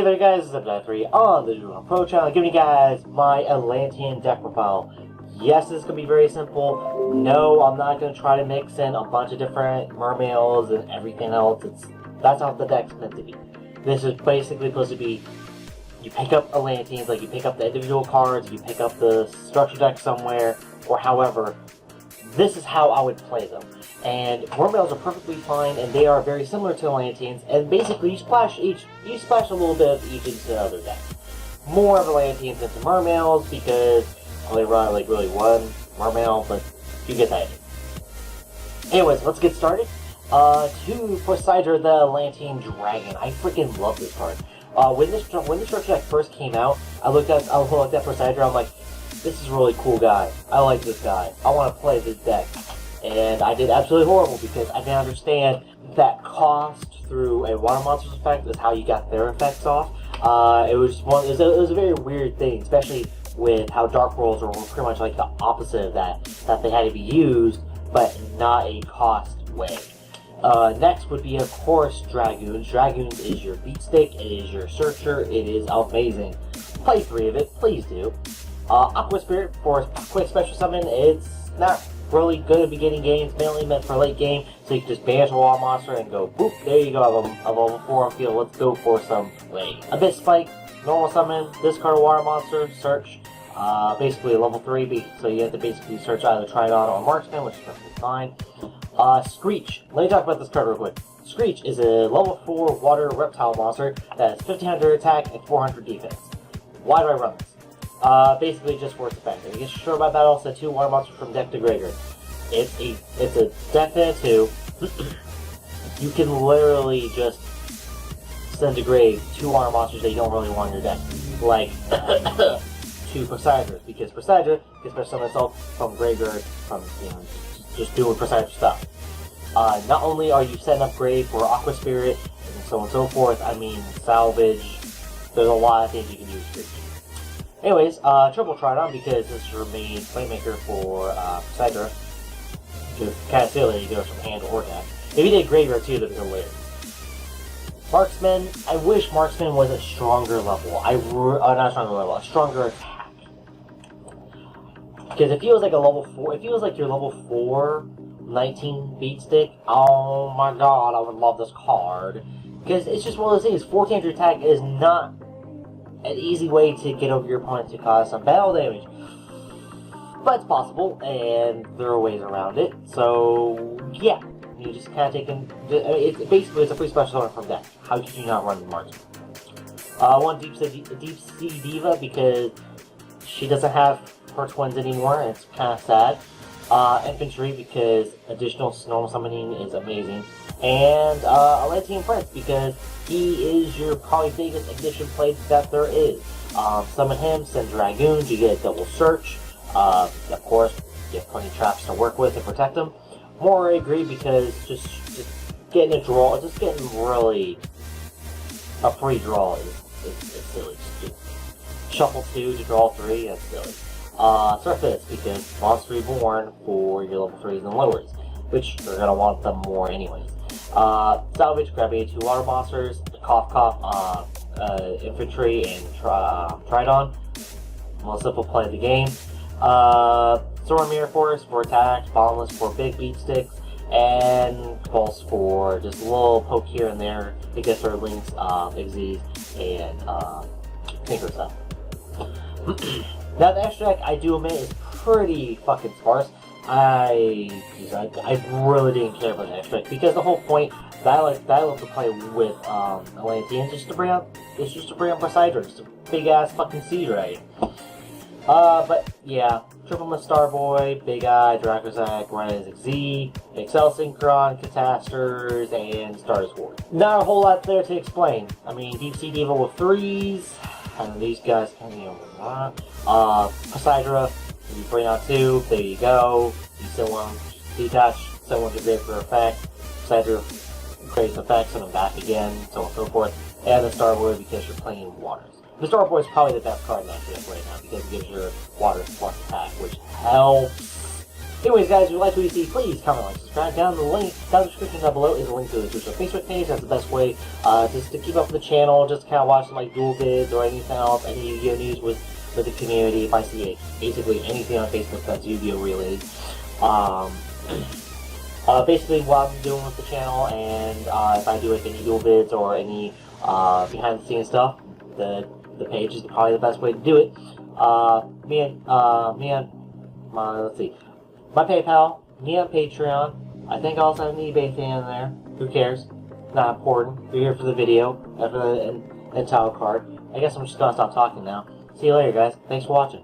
there guys, it's Atlantean 3 on the Dual Pro channel, giving you guys my Atlantean deck profile. Yes, this is going to be very simple. No, I'm not going to try to mix in a bunch of different mermails and everything else. That's how the deck's meant to be. This is basically supposed to be, you pick up Atlanteans, like you pick up the individual cards, you pick up the structure deck somewhere, or however. This is how I would play them. And mermails are perfectly fine, and they are very similar to Atlanteans, and basically you splash a little bit of each into the other deck. More of Atlanteans into mermails, because I only run like really one mermail, but you get that. Anyways, let's get started. To Poseidon the Atlantean Dragon. I freaking love this card. When this structure deck first came out, I looked at Poseidon, I'm like, this is a really cool guy. I like this guy. I want to play this deck. And I did absolutely horrible because I didn't understand that cost through a water monster's effect is how you got their effects off. It was a very weird thing, especially with how dark rolls were pretty much like the opposite of that they had to be used, but not a cost way. Next would be, of course, Dragoons. Dragoons is your beat stick, it is your searcher, it is amazing. Play 3 of it, please do. Aqua Spirit for a quick special summon, it's not really good at beginning games, mainly meant for late game, so you can just banish a water monster and go, boop, there you go, I have a level 4 on field, let's go for some late. Abyss Spike, normal summon, discard a water monster, search, basically a level 3, so you have to basically search either Tridon or Marksman, which is perfectly fine. Screech, let me talk about this card real quick. Screech is a level 4 water reptile monster that has 1500 attack and 400 defense. Why do I run this? Basically just for its effect. If you get destroyed by battle, send 2 water monsters from deck to graveyard. It's a definite 2. You can literally just send to grave 2 water monsters that you don't really want in your deck. Like 2 Poseidon, because Poseidon can special summon itself from graveyard, from just doing Poseidon stuff. Not only are you setting up grave for Aqua Spirit and so on and so forth, I mean salvage. There's a lot of things you can use for. Anyways, triple Tridon, because this is your main playmaker for Poseidon. Because kind of silly, it goes from hand or deck. If you did graveyard too, that'd be hilarious. Marksman, I wish Marksman was a stronger level. Not stronger level, a stronger attack. Because it feels like a level 4, it feels like your level 4 19 beat stick. Oh my god, I would love this card. Because it's just one of those things, 1400 attack is not an easy way to get over your opponent to cause some battle damage. But it's possible, and there are ways around it. So, yeah. You just kind of take in... Basically, it's a free special summon from deck. How could you not run the Marksman? One Deep Sea Diva, because she doesn't have her twins anymore, and it's kind of sad. Infantry, because additional normal summoning is amazing. And Atlantean Prince, because he is your probably biggest ignition play that there is. Summon him, send Dragoons, you get a double search. Of course, you have plenty of traps to work with and protect them. More I agree, because just getting a draw, just getting really a free draw is silly. Just shuffle 2 to draw 3, that's silly. Surface, because Monster Reborn for your level 3s and lowers, which you're going to want them more anyways. Salvage, grabbing 2 water monsters, Cough, Infantry, and Tridon. Most simple play of the game. Storm Mirror Force for attacks, Bottomless for big beat sticks, and Pulse for just a little poke here and there to get her links, Xyz, and Tinker stuff. Now the extra deck, I do admit, is pretty fucking sparse. I really didn't care about the extra deck, because the whole point that I love to play with Atlanteans is just to bring up Poseidon, just a big ass fucking sea dragon. But yeah, Triple Miss Starboy, Big Eye, Dracozac, Rise Z, Excel Synchron, Catasters, and Stardust Ward. Not a whole lot there to explain. I mean, Deep Sea Diva with 3s, and these guys can be over a lot. Poseidon, you bring out 2, there you go. You still want to detach, still want to grade for effect. Poseidon creates effects, and then back again, so on and so forth. And the Starboy, because you're playing waters. The Starboy is probably the best card in that deck right now, because it gives your waters plus attack, which helps Anyways, guys, if you like what you see, please comment, like, subscribe. Down the description down below is a link to the Twitch or Facebook page. That's the best way just to keep up with the channel, just kind of watch some like duel vids or anything else, any Yu-Gi-Oh news with the community. If I see basically anything on Facebook that's Yu-Gi-Oh related. Basically what I'm doing with the channel, and if I do like any duel vids or any behind the scenes stuff, the page is probably the best way to do it. Let's see, my PayPal, me on Patreon. I think I also have an eBay thing in there. Who cares? Not important. You're here for the video, and for the title card. I guess I'm just gonna stop talking now. See you later, guys. Thanks for watching.